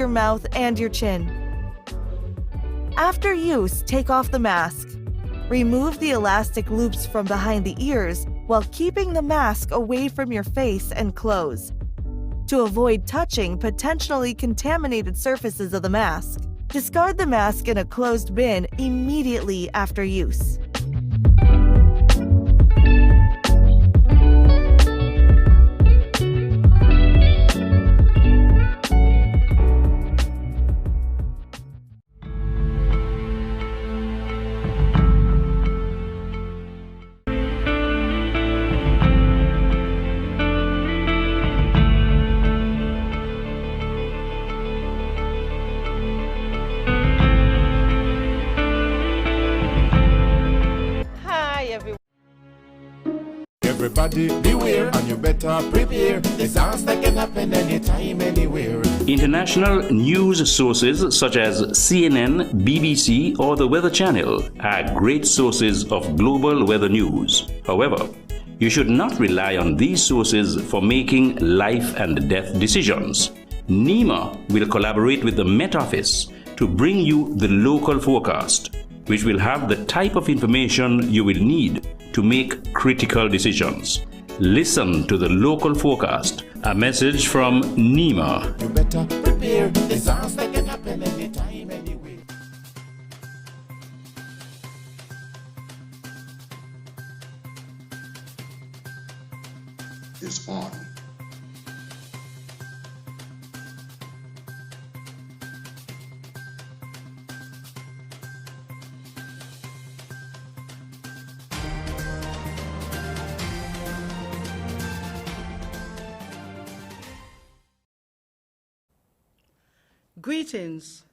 your mouth and your chin. After use, take off the mask. Remove the elastic loops from behind the ears while keeping the mask away from your face and clothes. To avoid touching potentially contaminated surfaces of the mask, discard the mask in a closed bin immediately after use. Everybody beware, and you better prepare. Disaster can happen anytime, anywhere. International news sources such as CNN, BBC, or the Weather Channel are great sources of global weather news. However, you should not rely on these sources for making life and death decisions. NEMA will collaborate with the Met Office to bring you the local forecast, which will have the type of information you will need to make critical decisions. Listen to the local forecast. A message from NEMA. You better prepare. Disaster can happen anytime, anywhere. Is on. Greetings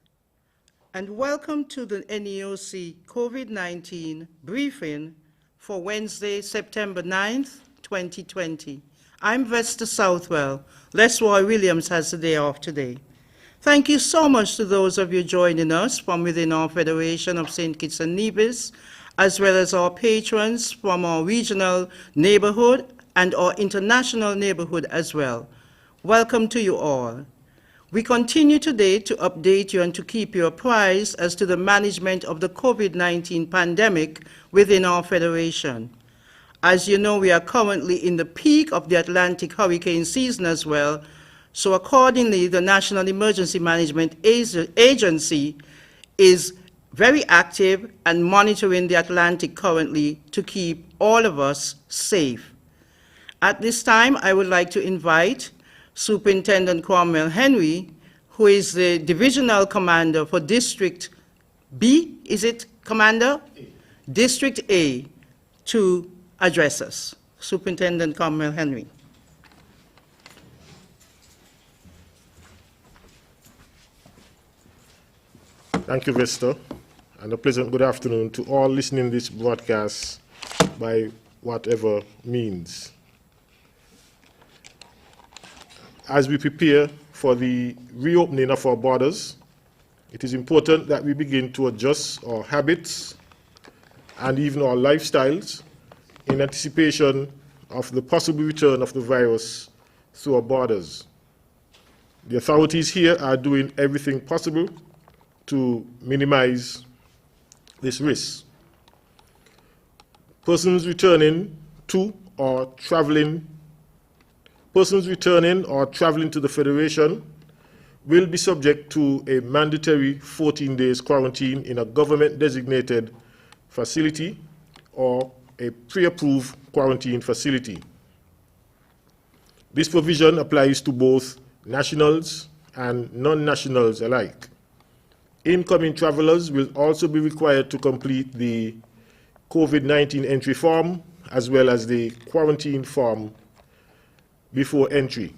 and welcome to the NEOC COVID-19 briefing for Wednesday, September 9th, 2020. I'm Vesta Southwell. Les Roy Williams has the day off today. Thank you so much to those of you joining us from within our Federation of St. Kitts and Nevis, as well as our patrons from our regional neighborhood and our international neighborhood as well. Welcome to you all. We continue today to update you and to keep you apprised as to the management of the COVID-19 pandemic within our Federation. As you know, we are currently in the peak of the Atlantic hurricane season as well, so accordingly, the National Emergency Management Agency is very active and monitoring the Atlantic currently to keep all of us safe. At this time, I would like to invite Superintendent Cromwell Henry, who is the Divisional Commander for District B, is it, Commander? A. District A, to address us. Superintendent Cromwell Henry. Thank you, Vesta, and a pleasant good afternoon to all listening to this broadcast by whatever means. As we prepare for the reopening of our borders, it is important that we begin to adjust our habits and even our lifestyles in anticipation of the possible return of the virus through our borders. The authorities here are doing everything possible to minimize this risk. Persons returning or traveling to the Federation will be subject to a mandatory 14 days quarantine in a government-designated facility or a pre-approved quarantine facility. This provision applies to both nationals and non-nationals alike. Incoming travelers will also be required to complete the COVID-19 entry form as well as the quarantine form before entry.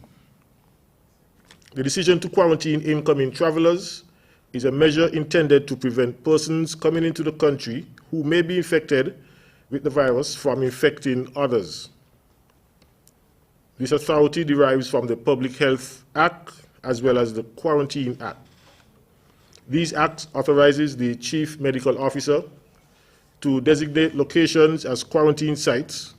The decision to quarantine incoming travelers is a measure intended to prevent persons coming into the country who may be infected with the virus from infecting others. This authority derives from the Public Health Act as well as the Quarantine Act. These acts authorizes the Chief Medical Officer to designate locations as quarantine sites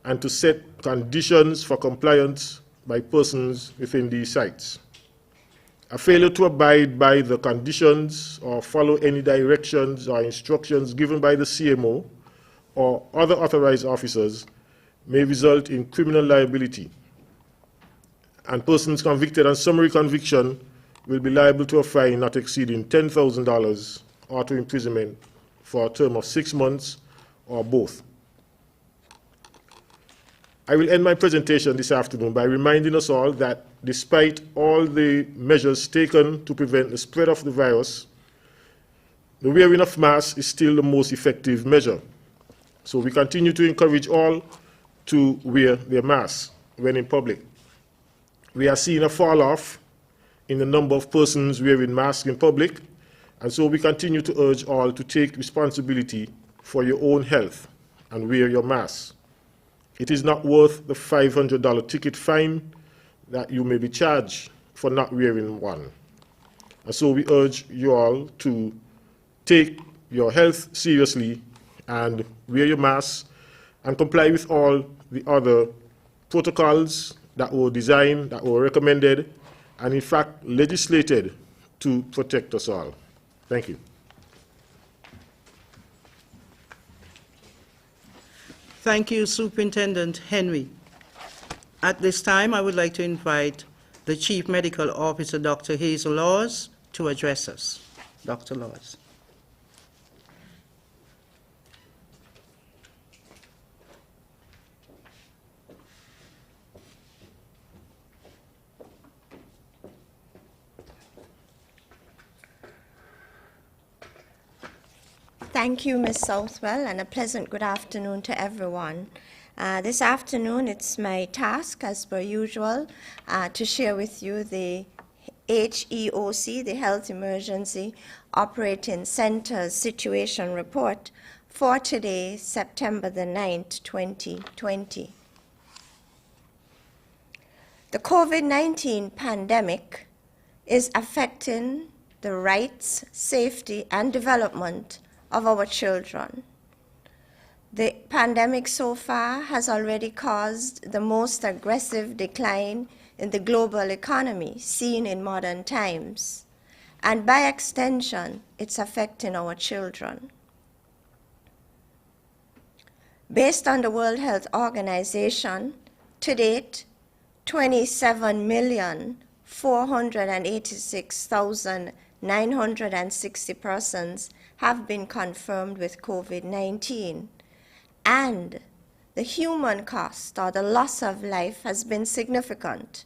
and to set conditions for compliance by persons within these sites. A failure to abide by the conditions or follow any directions or instructions given by the CMO or other authorized officers may result in criminal liability, and persons convicted on summary conviction will be liable to a fine not exceeding $10,000 or to imprisonment for a term of 6 months or both. I will end my presentation this afternoon by reminding us all that despite all the measures taken to prevent the spread of the virus, the wearing of masks is still the most effective measure. So we continue to encourage all to wear their masks when in public. We are seeing a fall off in the number of persons wearing masks in public, and so we continue to urge all to take responsibility for your own health and wear your masks. It is not worth the $500 ticket fine that you may be charged for not wearing one. And so we urge you all to take your health seriously and wear your masks and comply with all the other protocols that were designed, that were recommended, and in fact legislated to protect us all. Thank you. Thank you, Superintendent Henry. At this time, I would like to invite the Chief Medical Officer, Dr. Hazel Laws, to address us. Dr. Laws. Thank you, Ms. Southwell, and a pleasant good afternoon to everyone. This afternoon, it's my task, as per usual, to share with you the HEOC, the Health Emergency Operating Center's Situation Report for today, September the 9th, 2020. The COVID-19 pandemic is affecting the rights, safety, and development of our children. The pandemic so far has already caused the most aggressive decline in the global economy seen in modern times, and by extension, it's affecting our children. Based on the World Health Organization, to date, 27,486,960 persons have been confirmed with COVID-19, and the human cost or the loss of life has been significant.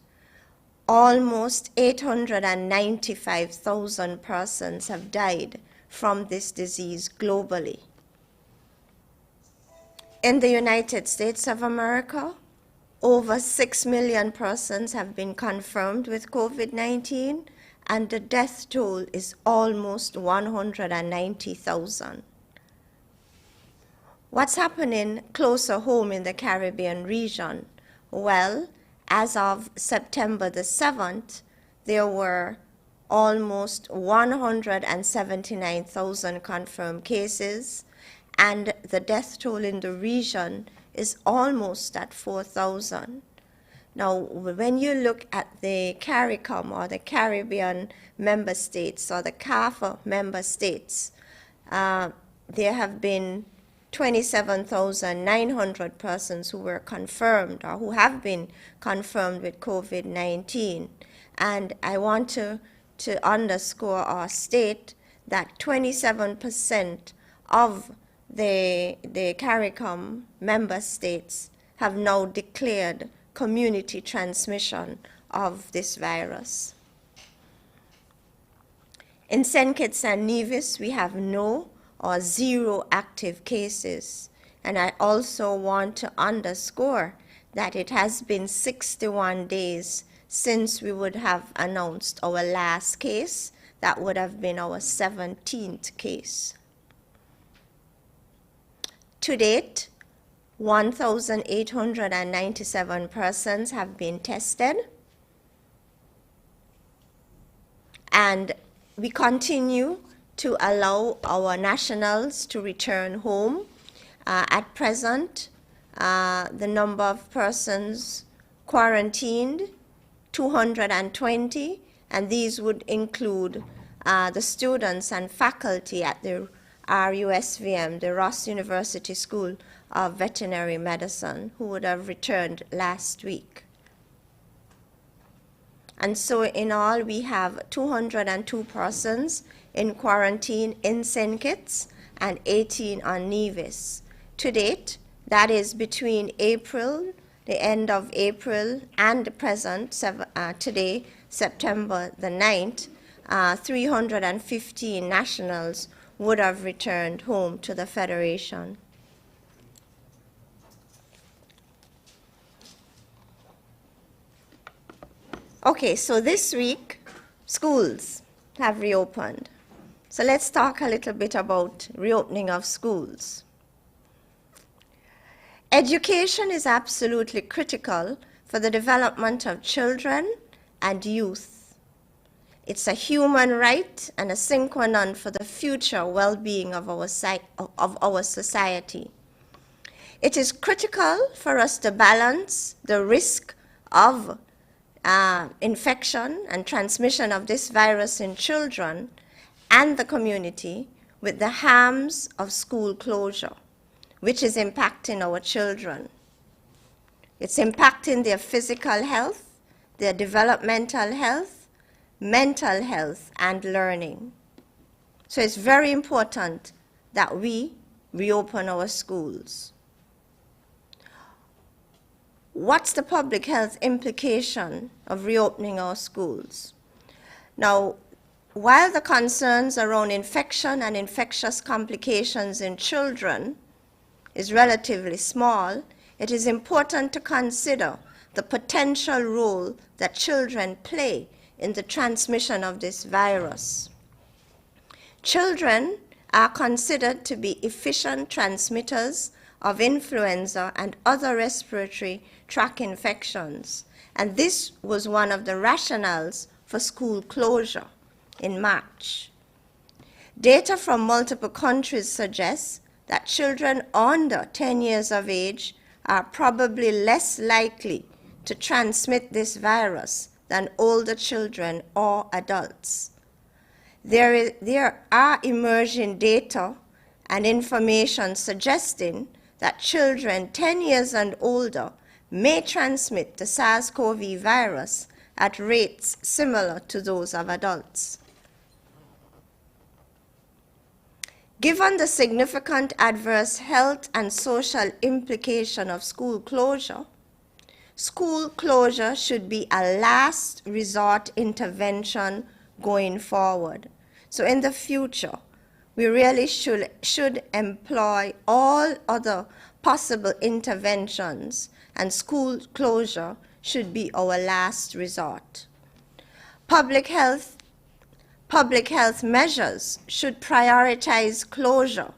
Almost 895,000 persons have died from this disease globally. In the United States of America, over 6 million persons have been confirmed with COVID-19, and the death toll is almost 190,000. What's happening closer home in the Caribbean region? Well, as of September the 7th, there were almost 179,000 confirmed cases, and the death toll in the region is almost at 4,000. Now, when you look at the CARICOM, or the Caribbean member states, or the CARIFA member states, there have been 27,900 persons who were confirmed or who have been confirmed with COVID-19. And I want to underscore or state that 27% of the CARICOM member states have now declared community transmission of this virus. In St. Kitts and Nevis, we have no or zero active cases. And I also want to underscore that it has been 61 days since we would have announced our last case. That would have been our 17th case. To date, 1,897 persons have been tested, and we continue to allow our nationals to return home. At present, the number of persons quarantined, 220, and these would include the students and faculty at the RUSVM, the Ross University School of Veterinary Medicine, who would have returned last week. And so in all, we have 202 persons in quarantine in St. Kitts and 18 on Nevis. To date, that is between April, the end of April, and the present, today, September the 9th, 315 nationals would have returned home to the Federation. Okay, so this week, schools have reopened. So let's talk a little bit about reopening of schools. Education is absolutely critical for the development of children and youth. It's a human right and a sine qua non for the future well-being of our society. It is critical for us to balance the risk of infection and transmission of this virus in children and the community with the harms of school closure, which is impacting our children. It's impacting their physical health, their developmental health, mental health, and learning. So it's very important that we reopen our schools. What's the public health implication of reopening our schools? Now, while the concerns around infection and infectious complications in children is relatively small, it is important to consider the potential role that children play in the transmission of this virus. Children are considered to be efficient transmitters of influenza and other respiratory tract infections, and this was one of the rationales for school closure in March. Data from multiple countries suggests that children under 10 years of age are probably less likely to transmit this virus than older children or adults. There are emerging data and information suggesting that children 10 years and older may transmit the SARS-CoV virus at rates similar to those of adults. Given the significant adverse health and social implication of school closure should be a last resort intervention going forward. So in the future, we really should employ all other possible interventions, and school closure should be our last resort. Public health measures should prioritize closure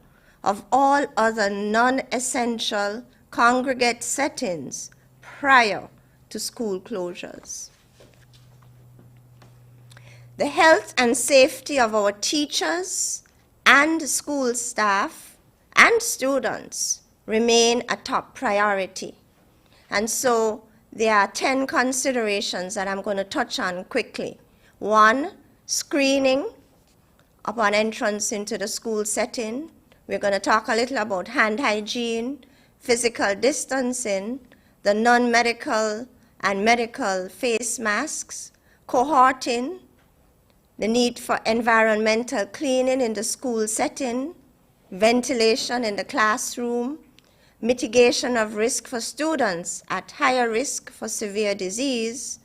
of all other non-essential congregate settings prior to school closures. The health and safety of our teachers and school staff and students remain a top priority. And so there are 10 considerations that I'm going to touch on quickly. 1, screening upon entrance into the school setting. We're going to talk a little about hand hygiene, physical distancing, the non-medical and medical face masks, cohorting, the need for environmental cleaning in the school setting, ventilation in the classroom, mitigation of risk for students at higher risk for severe disease,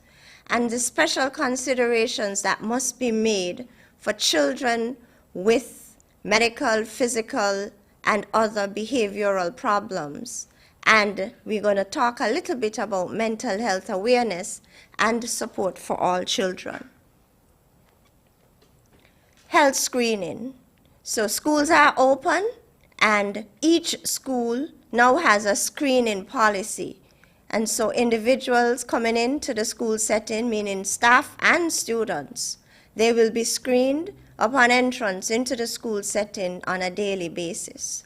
and the special considerations that must be made for children with medical, physical, and other behavioral problems. And we're going to talk a little bit about mental health awareness and support for all children. Health screening. So schools are open, and each school now has a screening policy. And so individuals coming into the school setting, meaning staff and students, they will be screened upon entrance into the school setting on a daily basis.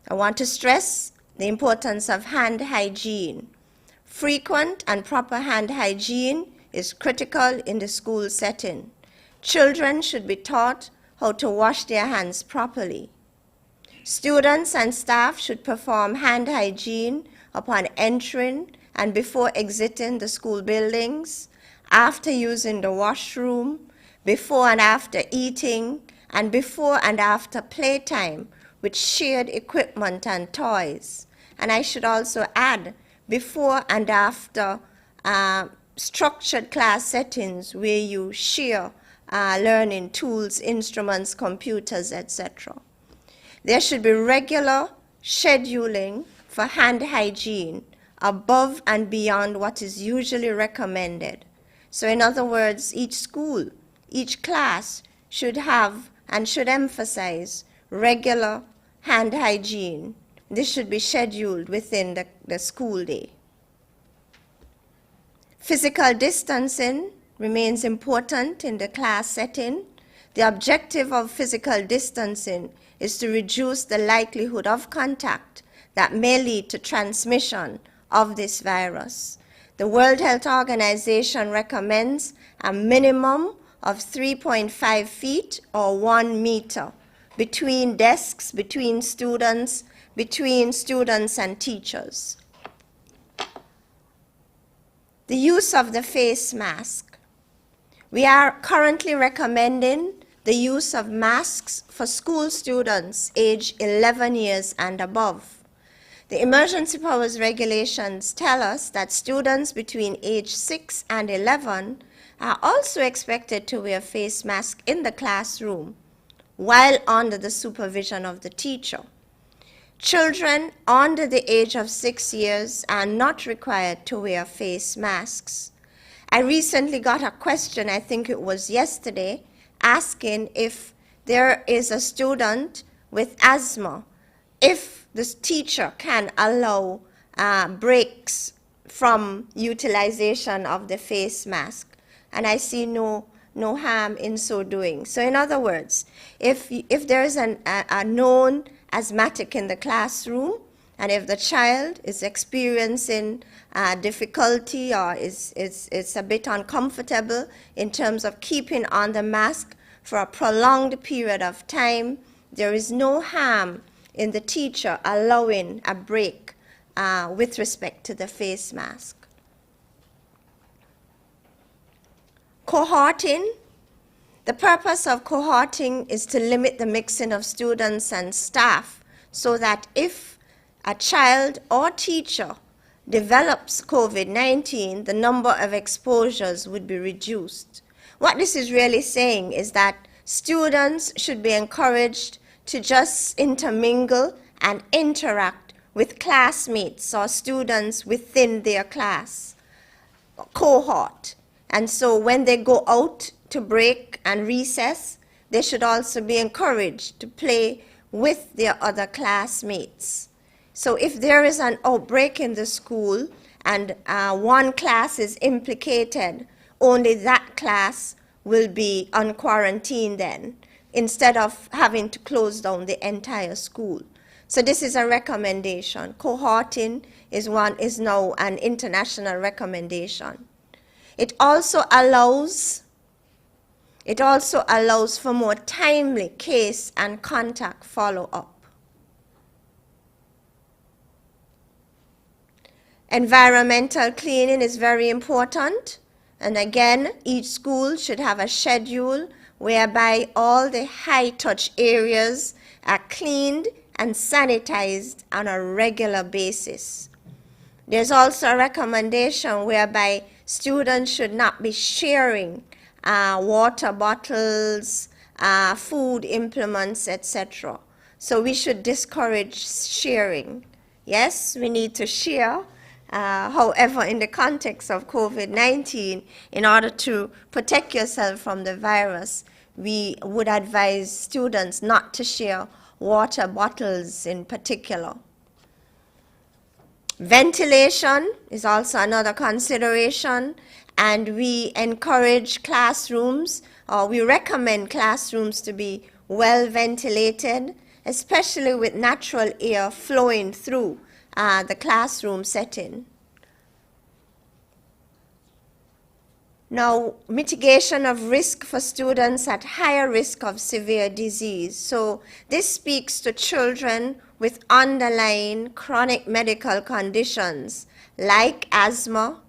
I want to stress the importance of hand hygiene. Frequent and proper hand hygiene is critical in the school setting. Children should be taught how to wash their hands properly. Students and staff should perform hand hygiene upon entering and before exiting the school buildings, after using the washroom, before and after eating, and before and after playtime with shared equipment and toys. And I should also add, before and after structured class settings where you share learning tools, instruments, computers, etc. There should be regular scheduling for hand hygiene above and beyond what is usually recommended. So in other words, each school, each class should have and should emphasize regular hand hygiene. This should be scheduled within the school day. Physical distancing remains important in the class setting. The objective of physical distancing is to reduce the likelihood of contact that may lead to transmission of this virus. The World Health Organization recommends a minimum of 3.5 feet or 1 meter between desks, between students and teachers. The use of the face mask. We are currently recommending the use of masks for school students aged 11 years and above. The emergency powers regulations tell us that students between age 6 and 11 are also expected to wear face masks in the classroom while under the supervision of the teacher. Children under the age of 6 years are not required to wear face masks. I recently got a question, I think it was yesterday, asking if there is a student with asthma, if the teacher can allow breaks from utilization of the face mask. And I see no harm in so doing. So in other words, if there is a known asthmatic in the classroom, and if the child is experiencing difficulty or is a bit uncomfortable in terms of keeping on the mask for a prolonged period of time, there is no harm in the teacher allowing a break with respect to the face mask. Cohorting. The purpose of cohorting is to limit the mixing of students and staff so that if a child or teacher develops COVID-19, the number of exposures would be reduced. What this is really saying is that students should be encouraged to just intermingle and interact with classmates or students within their class cohort. And so when they go out to break and recess, they should also be encouraged to play with their other classmates. So if there is an outbreak in the school and one class is implicated, only that class will be on quarantine then, instead of having to close down the entire school. So this is a recommendation. Cohorting is now an international recommendation. It also allows for more timely case and contact follow-up. Environmental cleaning is very important. And again, each school should have a schedule whereby all the high-touch areas are cleaned and sanitized on a regular basis. There's also a recommendation whereby students should not be sharing water bottles, food implements, etc. So we should discourage sharing. Yes, we need to share. However, in the context of COVID-19, in order to protect yourself from the virus, we would advise students not to share water bottles in particular. Ventilation is also another consideration, and we encourage classrooms, or we recommend classrooms to be well ventilated, especially with natural air flowing through the classroom setting. Now, mitigation of risk for students at higher risk of severe disease. So this speaks to children with underlying chronic medical conditions like asthma,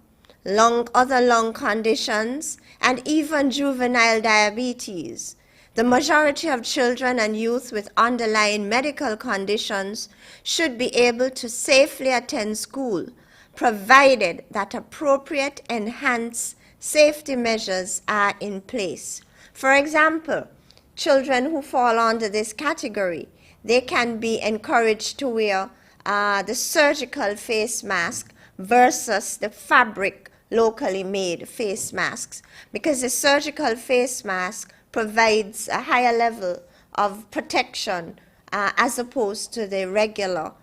other lung conditions, and even juvenile diabetes. The majority of children and youth with underlying medical conditions should be able to safely attend school, provided that appropriate enhanced safety measures are in place. For example, children who fall under this category, they can be encouraged to wear the surgical face mask versus the fabric locally made face masks, because the surgical face mask provides a higher level of protection as opposed to the regular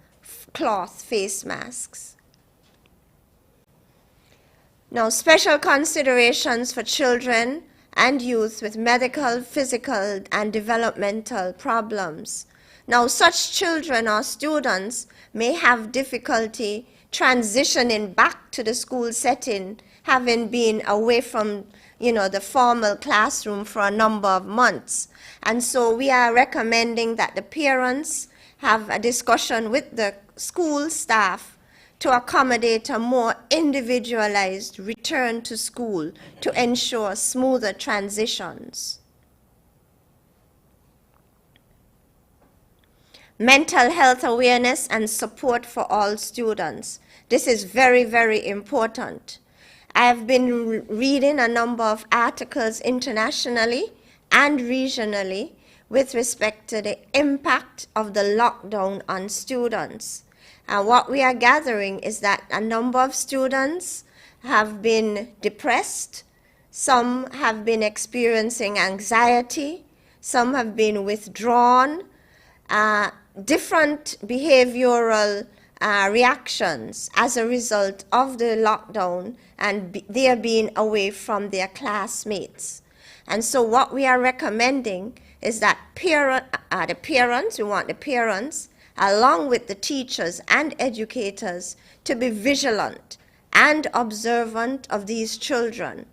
cloth face masks. Now, special considerations for children and youth with medical, physical, and developmental problems. Now, such children or students may have difficulty transitioning back to the school setting, having been away from the formal classroom for a number of months. And so we are recommending that the parents have a discussion with the school staff to accommodate a more individualized return to school to ensure smoother transitions. Mental health awareness and support for all students. This is very, very important. I have been reading a number of articles internationally and regionally with respect to the impact of the lockdown on students. And what we are gathering is that a number of students have been depressed, some have been experiencing anxiety, some have been withdrawn, different behavioral reactions as a result of the lockdown and their being away from their classmates. And so what we are recommending is that we want the parents, along with the teachers and educators, to be vigilant and observant of these children.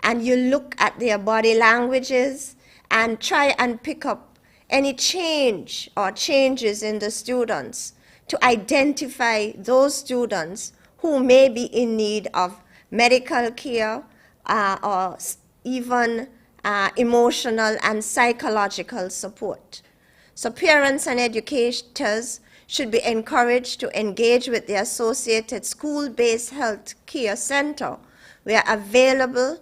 And you look at their body languages and try and pick up any change or changes in the students to identify those students who may be in need of medical care or even emotional and psychological support. So parents and educators should be encouraged to engage with the associated school-based health care center where available,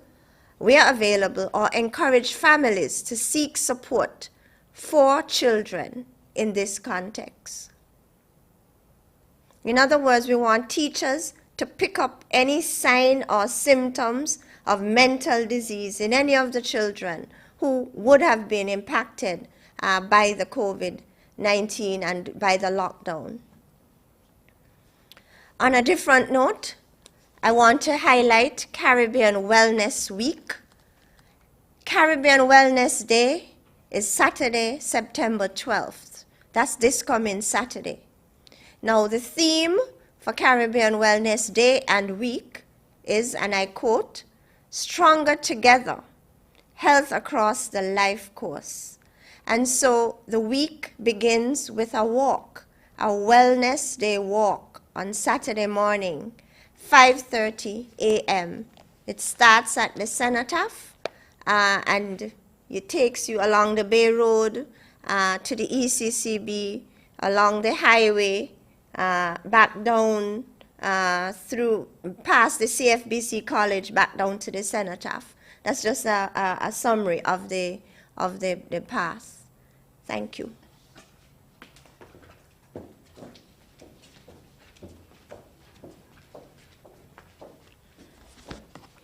or encourage families to seek support for children in this context. In other words, we want teachers to pick up any sign or symptoms of mental disease in any of the children who would have been impacted by the COVID-19 and by the lockdown. On a different note, I want to highlight Caribbean Wellness Week. Caribbean Wellness Day is Saturday, September 12th. That's this coming Saturday. Now, the theme for Caribbean Wellness Day and Week is, and I quote, "Stronger Together, Health Across the Life Course." And so the week begins with a walk, a Wellness Day walk on Saturday morning, 5:30 a.m. It starts at the Cenotaph and it takes you along the Bay Road to the ECCB, along the highway, back down through past the CFBC College, back down to the Cenotaph. That's just a summary of the path. Thank you.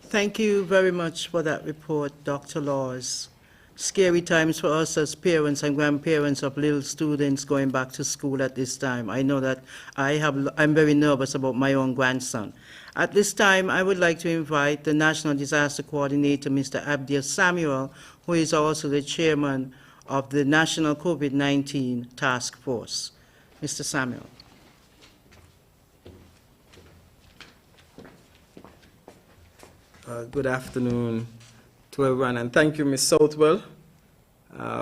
Thank you very much for that report, Dr. Laws. Scary times for us as parents and grandparents of little students going back to school at this time. I know that I'm very nervous about my own grandson. At this time, I would like to invite the National Disaster Coordinator, Mr. Abdiel Samuel, who is also the chairman of the National COVID-19 Task Force. Mr. Samuel. Good afternoon to everyone, and thank you, Ms. Southwell,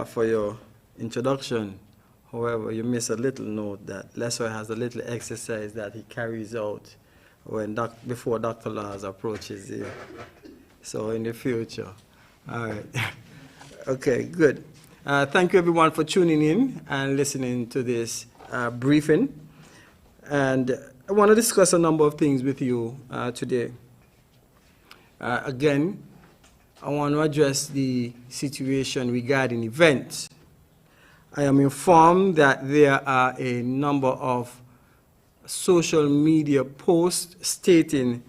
for your introduction. However, you miss a little note that Leslie has a little exercise that he carries out before Dr. Laws approaches here. So in the future. All right. Okay, good. Thank you everyone for tuning in and listening to this briefing. And I want to discuss a number of things with you today. Again, I want to address the situation regarding events. I am informed that there are a number of social media posts stating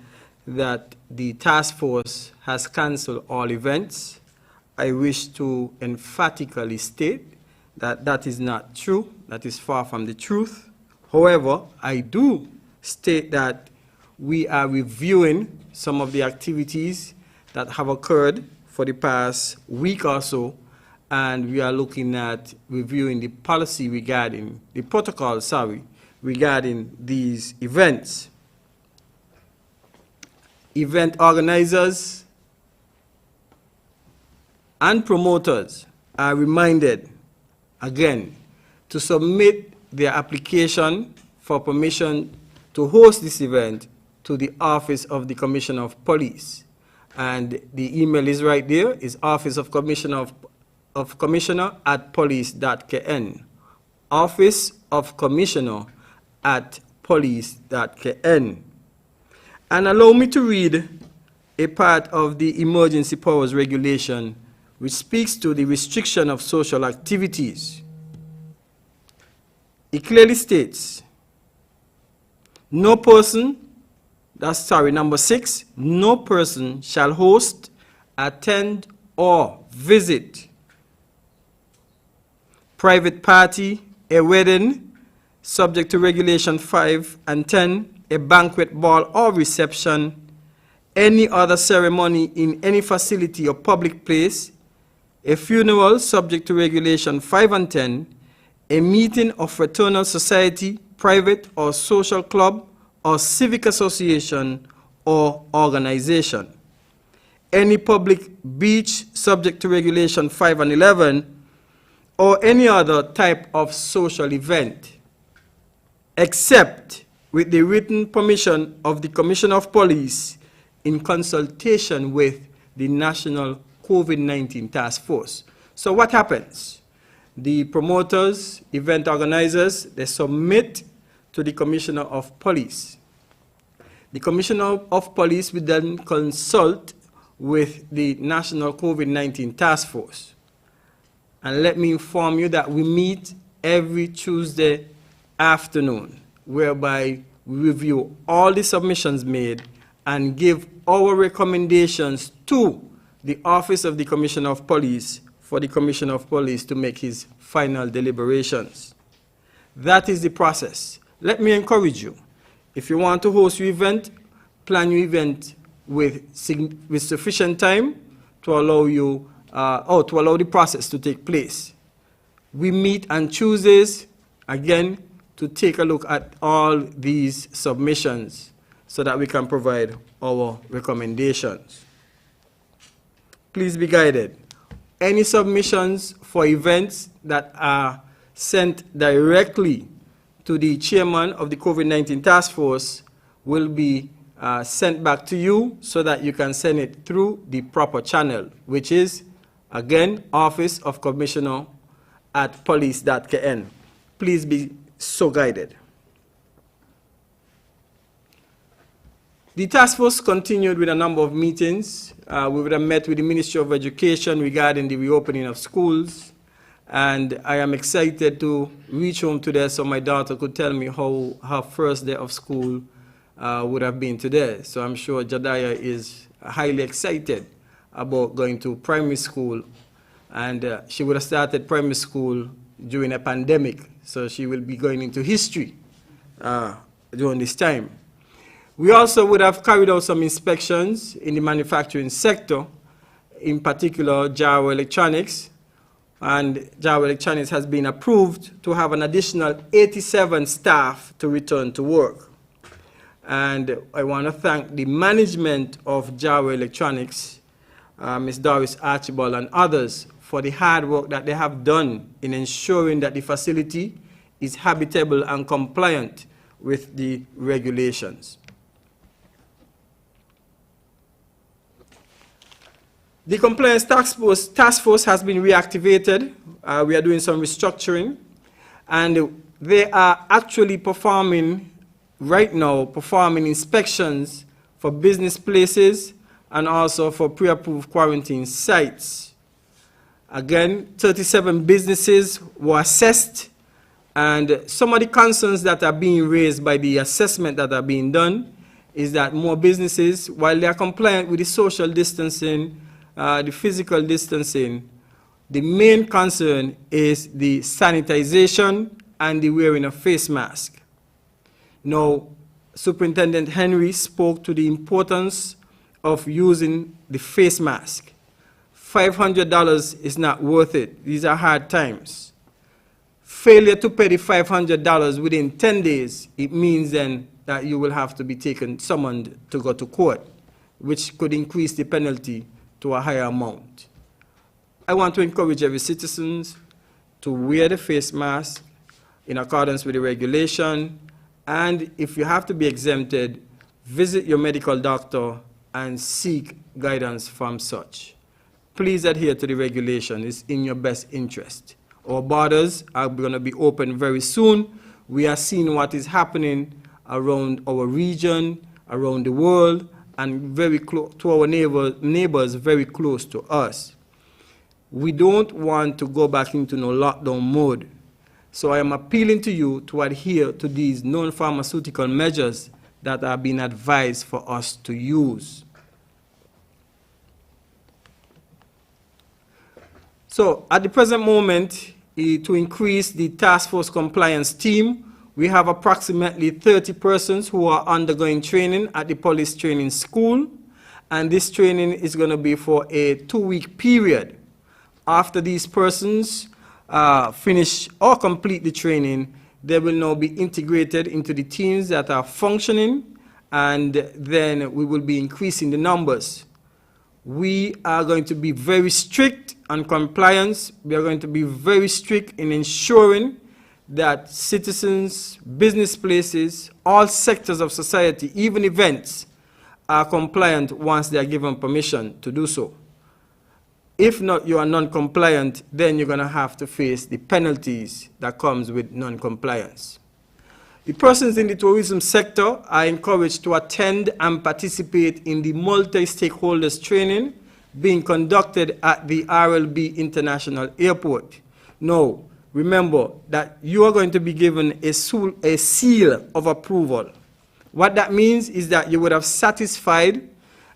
that the task force has canceled all events. I wish to emphatically state that that is not true. That is far from the truth. However, I do state that we are reviewing some of the activities that have occurred for the past week or so, and we are looking at reviewing the policy regarding, the protocol, regarding these events. Event organizers and promoters are reminded, again, to submit their application for permission to host this event to the Office of the Commissioner of Police. And the email is right there, is Office of Commissioner at police.kn. Office of Commissioner at police.kn. And allow me to read a part of the Emergency Powers Regulation which speaks to the restriction of social activities. It clearly states, no person, number 6, no person shall host, attend, or visit private party, a wedding, subject to Regulation 5 and 10, a banquet ball or reception, any other ceremony in any facility or public place, a funeral, subject to Regulation 5 and 10, a meeting of fraternal society, private or social club, or civic association or organization. Any public beach, subject to Regulation 5 and 11, or any other type of social event, except with the written permission of the Commissioner of Police in consultation with the National COVID-19 Task Force. So what happens? The promoters, event organizers, they submit to the Commissioner of Police. The Commissioner of Police will then consult with the National COVID-19 Task Force. And let me inform you that we meet every Tuesday afternoon, whereby we review all the submissions made and give our recommendations to the Office of the Commissioner of Police for the Commissioner of Police to make his final deliberations. That is the process. Let me encourage you. If you want to host your event, plan your event with sufficient time to allow you, to allow the process to take place. We meet on Tuesdays, again, to take a look at all these submissions so that we can provide our recommendations. Please be guided. Any submissions for events that are sent directly to the chairman of the COVID-19 Task Force will be sent back to you so that you can send it through the proper channel, which is, again, Office of Commissioner at police.kn. Please be so guided. The task force continued with a number of meetings. We would have met with the Ministry of Education regarding the reopening of schools. And I am excited to reach home today so my daughter could tell me how her first day of school would have been today. So I'm sure Jadiah is highly excited about going to primary school. And she would have started primary school during a pandemic. So she will be going into history during this time. We also would have carried out some inspections in the manufacturing sector, in particular Jaro Electronics. And Jaro Electronics has been approved to have an additional 87 staff to return to work. And I want to thank the management of Jawa Electronics, Ms. Doris Archibald and others, for the hard work that they have done in ensuring that the facility is habitable and compliant with the regulations. The Compliance Task Force has been reactivated. We are doing some restructuring, and they are actually performing inspections for business places and also for pre-approved quarantine sites. Again, 37 businesses were assessed, and some of the concerns that are being raised by the assessment that are being done is that more businesses, while they are compliant with the social distancing, the physical distancing, the main concern is the sanitization and the wearing of face mask. Now, Superintendent Henry spoke to the importance of using the face mask. $500 is not worth it. These are hard times. Failure to pay the $500 within 10 days, it means then that you will have to be summoned to go to court, which could increase the penalty to a higher amount. I want to encourage every citizen to wear the face mask in accordance with the regulation, and if you have to be exempted, visit your medical doctor and seek guidance from such. Please adhere to the regulation. It's in your best interest. Our borders are going to be open very soon. We are seeing what is happening around our region, around the world, and very close to our neighbors very close to us. We don't want to go back into no lockdown mode. So I am appealing to you to adhere to these non-pharmaceutical measures that are being advised for us to use. So at the present moment, to increase the task force compliance team, we have approximately 30 persons who are undergoing training at the police training school, and this training is going to be for a 2-week period. After these persons finish or complete the training, they will now be integrated into the teams that are functioning, and then we will be increasing the numbers. We are going to be very strict on compliance. We are going to be very strict in ensuring that citizens, business places, all sectors of society, even events, are compliant once they are given permission to do so. If not, you are non-compliant, then you're going to have to face the penalties that comes with non-compliance. The persons in the tourism sector are encouraged to attend and participate in the multi-stakeholders training being conducted at the RLB International Airport. Now, remember that you are going to be given a seal of approval. What that means is that you would have satisfied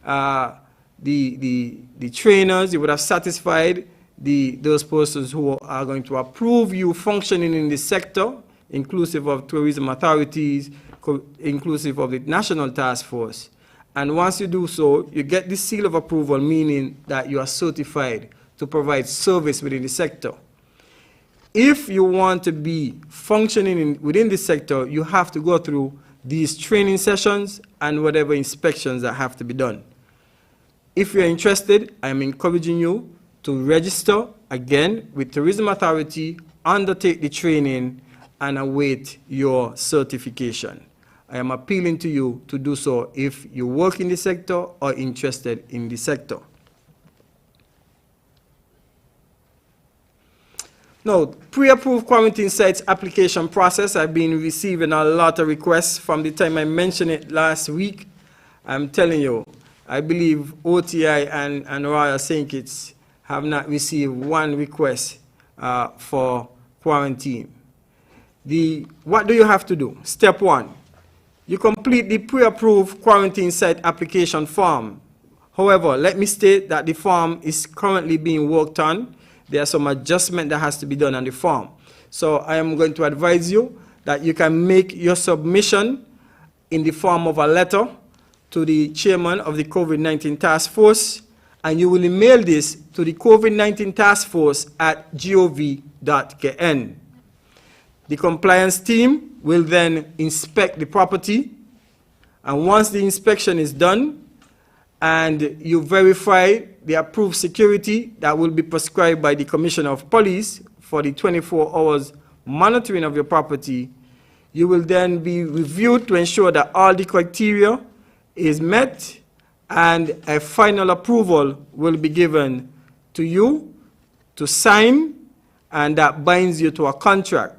the trainers, you would have satisfied those persons who are going to approve you functioning in the sector, inclusive of tourism authorities, inclusive of the National Task Force. And once you do so, you get the seal of approval, meaning that you are certified to provide service within the sector. If you want to be functioning within the sector, you have to go through these training sessions and whatever inspections that have to be done. If you're interested, I am encouraging you to register again with Tourism Authority, undertake the training, and await your certification. I am appealing to you to do so if you work in the sector or interested in the sector. Now, pre-approved quarantine sites application process. I've been receiving a lot of requests from the time I mentioned it last week. I'm telling you, I believe OTI and Royal St. Kitts have not received one request for quarantine. What do you have to do? Step 1, you complete the pre-approved quarantine site application form. However, let me state that the form is currently being worked on. There are some adjustment that has to be done on the form. So I am going to advise you that you can make your submission in the form of a letter to the chairman of the COVID-19 task force, and you will email this to the COVID-19 task force at gov.kn. The compliance team will then inspect the property, And once the inspection is done and you verify the approved security that will be prescribed by the Commissioner of Police for the 24 hours monitoring of your property, you will then be reviewed to ensure that all the criteria is met, and a final approval will be given to you to sign, and that binds you to a contract.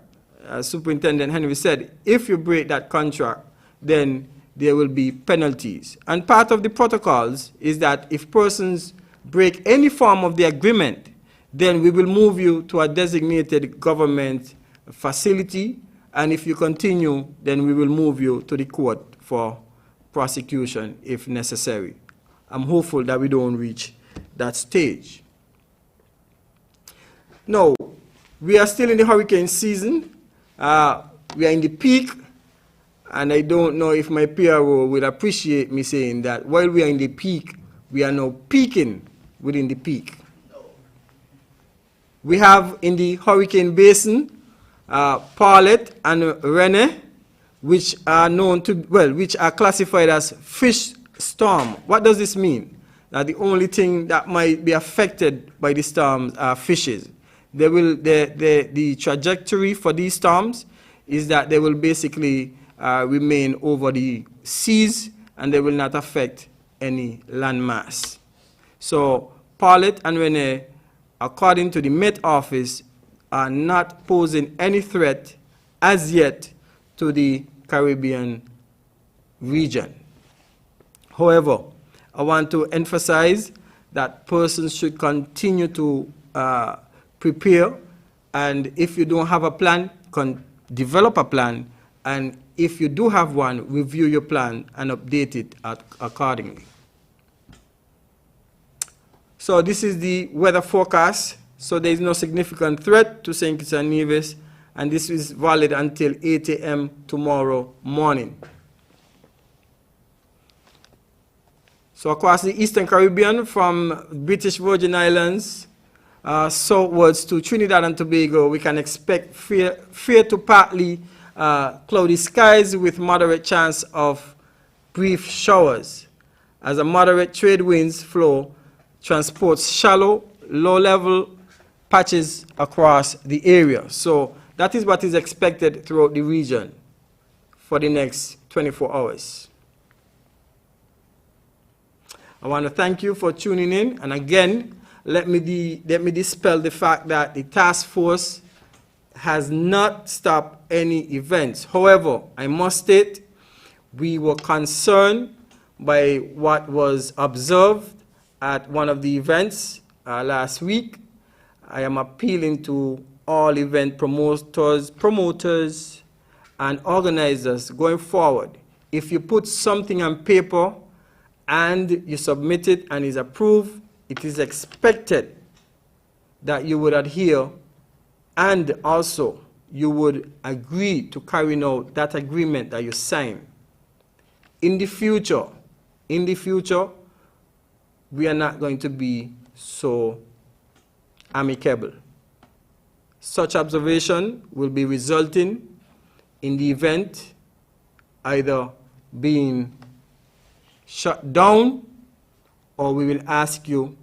As Superintendent Henry said, if you break that contract, then there will be penalties. And part of the protocols is that if persons break any form of the agreement, then we will move you to a designated government facility, and if you continue, then we will move you to the court for prosecution if necessary. I'm hopeful that we don't reach that stage. Now, we are still in the hurricane season. We are in the peak, and I don't know if my PRO will appreciate me saying that while we are in the peak, we are now peaking within the peak. We have in the hurricane basin, Paulette and Rene, which are known to, which are classified as fish storm. What does this mean? That the only thing that might be affected by the storms are fishes. The trajectory for these storms is that they will basically remain over the seas, and they will not affect any landmass. So Paulette and Rene, according to the Met Office, are not posing any threat as yet to the Caribbean region. However, I want to emphasize that persons should continue to prepare, and if you don't have a plan, develop a plan, and if you do have one, review your plan and update it accordingly. So this is the weather forecast. So there is no significant threat to St. Kitts and Nevis, and this is valid until 8 a.m. tomorrow morning. So across the Eastern Caribbean, from British Virgin Islands southwards to Trinidad and Tobago, we can expect fair to partly cloudy skies with moderate chance of brief showers, as a moderate trade winds flow transports shallow, low-level patches across the area. So that is what is expected throughout the region for the next 24 hours. I want to thank you for tuning in, and again, let me dispel the fact that the task force has not stopped any events. However, I must state, we were concerned by what was observed at one of the events last week. I am appealing to all event promoters and organizers going forward. If you put something on paper and you submit it and is approved, it is expected that you would adhere, and also you would agree to carry out that agreement that you signed. In the future, we are not going to be so amicable. Such observation will be resulting in the event either being shut down, or we will ask you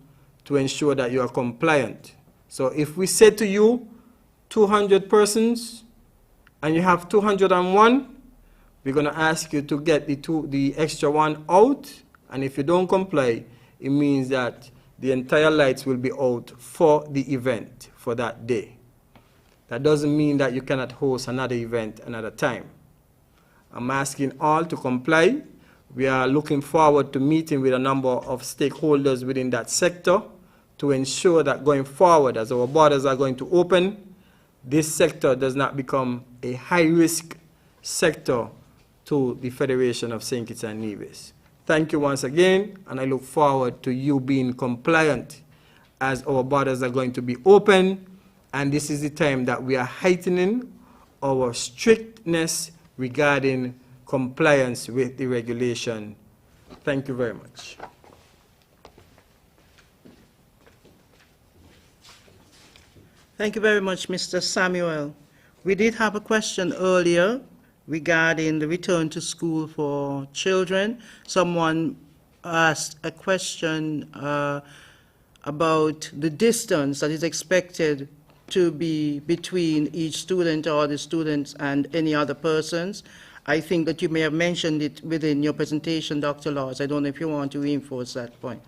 to ensure that you are compliant. So if we say to you 200 persons and you have 201, we're going to ask you to get the extra one out, and if you don't comply, it means that the entire lights will be out for the event for that day. That doesn't mean that you cannot host another event another time. I'm asking all to comply. We are looking forward to meeting with a number of stakeholders within that sector to ensure that going forward, as our borders are going to open, this sector does not become a high-risk sector to the Federation of St. Kitts and Nevis. Thank you once again, and I look forward to you being compliant as our borders are going to be open, and this is the time that we are heightening our strictness regarding compliance with the regulation. Thank you very much. Thank you very much, Mr. Samuel. We did have a question earlier regarding the return to school for children. Someone asked a question about the distance that is expected to be between each student or the students and any other persons. I think that you may have mentioned it within your presentation, Dr. Laws. I don't know if you want to reinforce that point.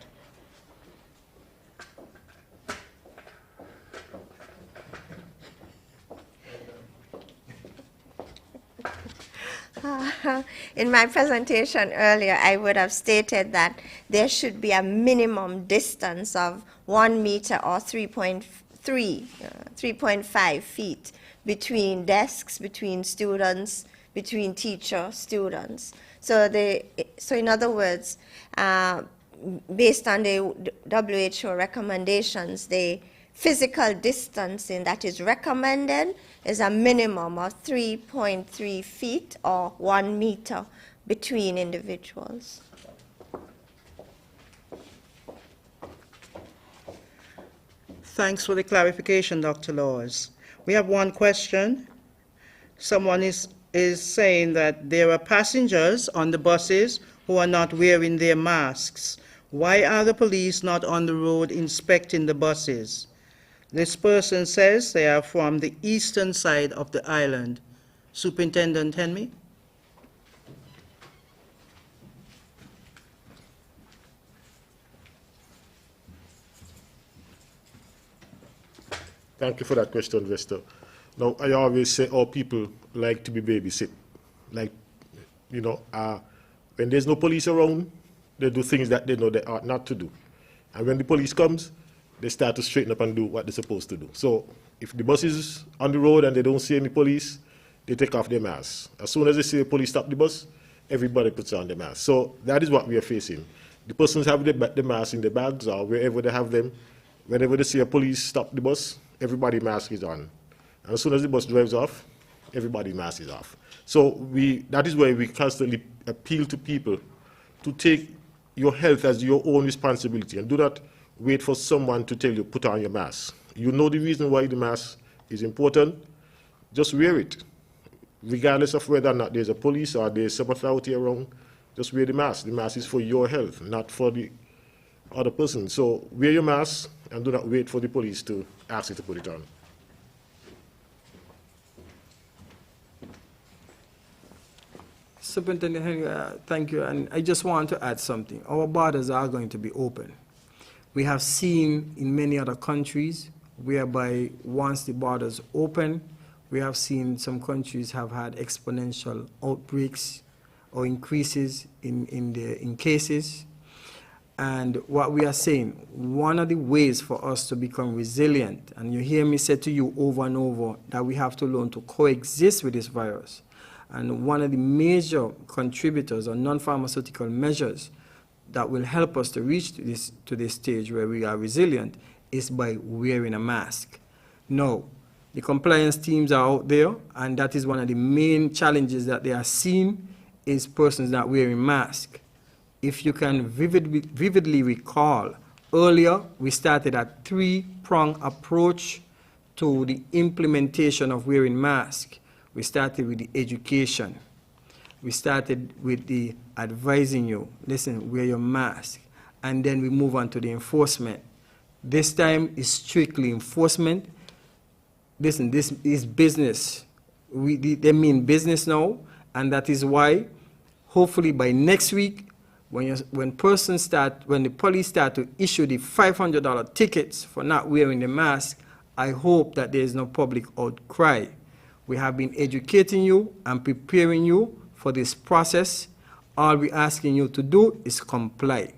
In my presentation earlier, I would have stated that there should be a minimum distance of 1 meter or 3.5 feet between desks, between students, between teacher, students. So in other words, based on the WHO recommendations, the physical distancing that is recommended is a minimum of 3.3 feet or 1 meter between individuals. Thanks for the clarification, Dr. Laws. We have one question. Someone is saying that there are passengers on the buses who are not wearing their masks. Why are the police not on the road inspecting the buses? This person says they are from the eastern side of the island. Superintendent Henry? Thank you for that question, Vesta. Now, I always say our people like to be babysit. Like, when there's no police around, they do things that they know they ought not to do. And when the police comes, they start to straighten up and do what they're supposed to do. So if the bus is on the road and they don't see any police, they take off their masks. As soon as they see a police stop the bus, everybody puts on their mask. So that is what we are facing. The persons have the masks in their bags or wherever they have them. Whenever they see a police stop the bus, everybody's mask is on. And as soon as the bus drives off, everybody's mask is off. So that is why we constantly appeal to people to take your health as your own responsibility and do not wait for someone to tell you, put on your mask. You know the reason why the mask is important, just wear it. Regardless of whether or not there's a police or there's some authority around, just wear the mask. The mask is for your health, not for the other person. So wear your mask and do not wait for the police to ask you to put it on. Superintendent Henry, thank you. And I just want to add something. Our borders are going to be open. We have seen in many other countries whereby once the borders open, we have seen some countries have had exponential outbreaks or increases in cases. And what we are saying, one of the ways for us to become resilient, and you hear me say to you over and over that we have to learn to coexist with this virus. And one of the major contributors or non-pharmaceutical measures that will help us to reach to this stage where we are resilient is by wearing a mask. Now, the compliance teams are out there, and that is one of the main challenges that they are seeing is persons not wearing masks. If you can vividly recall, earlier we started a three-pronged approach to the implementation of wearing masks. We started with the education. We started with the advising you, listen, wear your mask. And then we move on to the enforcement. This time is strictly enforcement. Listen, this is business. They mean business now, and that is why, hopefully by next week, when the police start to issue the $500 tickets for not wearing the mask, I hope that there is no public outcry. We have been educating you and preparing you for this process. All we're asking you to do is comply.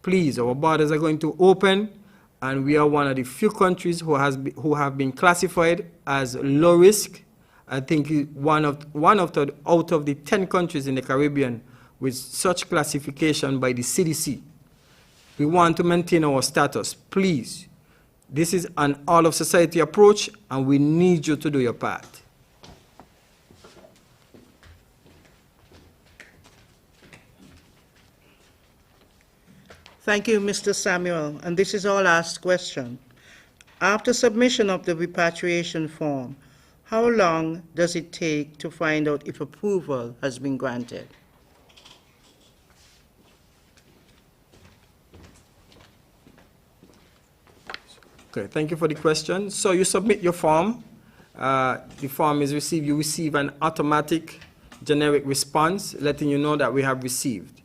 Please, our borders are going to open, and we are one of the few countries who have been classified as low risk. I think out of the 10 countries in the Caribbean with such classification by the CDC. We want to maintain our status. Please, this is an all-of-society approach, and we need you to do your part. Thank you, Mr. Samuel. And this is our last question. After submission of the repatriation form, How long does it take to find out if approval has been granted? Okay, thank you for the question. So you submit your form. The form is received. You receive an automatic generic response letting you know that we have received.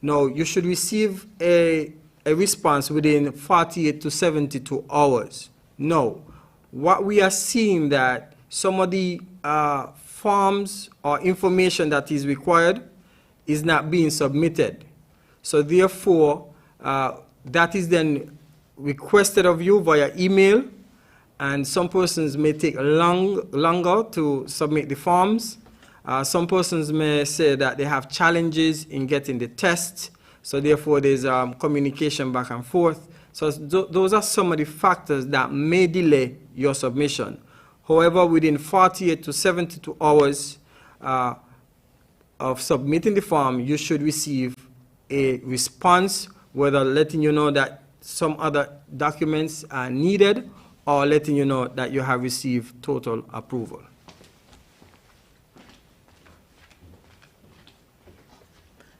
Now, you should receive a response within 48 to 72 hours. No, what we are seeing that some of the forms or information that is required is not being submitted. So therefore, that is then requested of you via email, and some persons may take longer to submit the forms. Some persons may say that they have challenges in getting the test, so therefore there's communication back and forth. So those are some of the factors that may delay your submission. However, within 48 to 72 hours of submitting the form, you should receive a response, whether letting you know that some other documents are needed or letting you know that you have received total approval.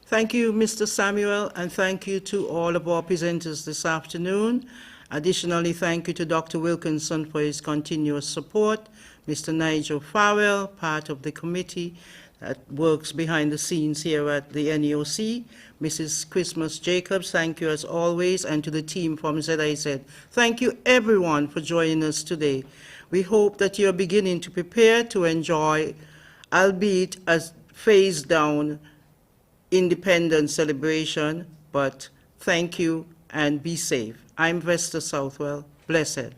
Thank you, Mr. Samuel, and thank you to all of our presenters this afternoon. Additionally, thank you to Dr. Wilkinson for his continuous support, Mr. Nigel Farrell, part of the committee that works behind the scenes here at the NEOC, Mrs. Christmas Jacobs, thank you as always, and to the team from ZIZ. Thank you everyone for joining us today. We hope that you're beginning to prepare to enjoy, albeit a phased down, independence celebration, but thank you and be safe. I'm Vesta Southwell. Blessed.